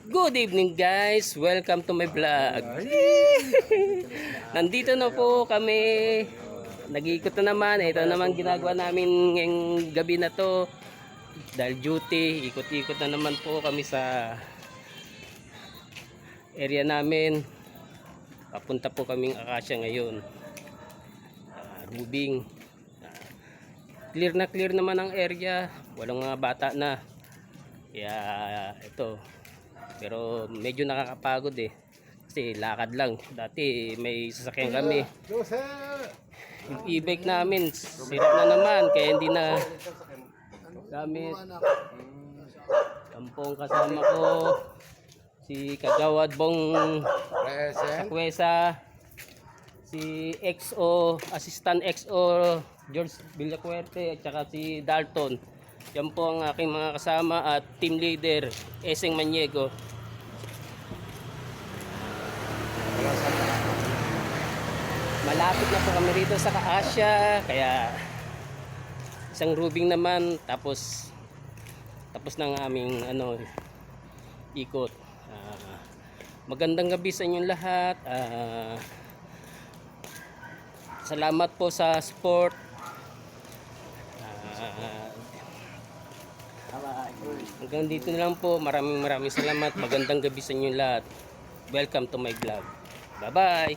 Good evening guys, welcome to my vlog. Nandito na po kami. Nag-iikot na naman. Ito naman ginagawa namin ngayong gabi na to. Dahil duty, ikot-ikot na naman po kami sa area namin. Papunta po kaming Acacia ngayon. Rubing. Clear naman ang area. Walang mga bata na. Kaya ito. Pero medyo nakakapagod eh. Kasi lakad lang. Dati may sasakyan kami. Yung e-bike namin sira na naman. Kaya hindi na gamit. Kampong kasama ko. Si Kagawad Bong Sakwesa. Si XO, Assistant XO George Villacuerte. At saka si Dalton. Yan po ang aking mga kasama at team leader Eseng Maniego. Malapit na po kami rito sa Acacia, kaya isang rubing naman, tapos ng aming ikot. Magandang gabi sa inyong lahat. Salamat po sa support. Hanggang dito na lang po. Maraming salamat. Magandang gabi sa inyo lahat. Welcome to my vlog. Bye bye.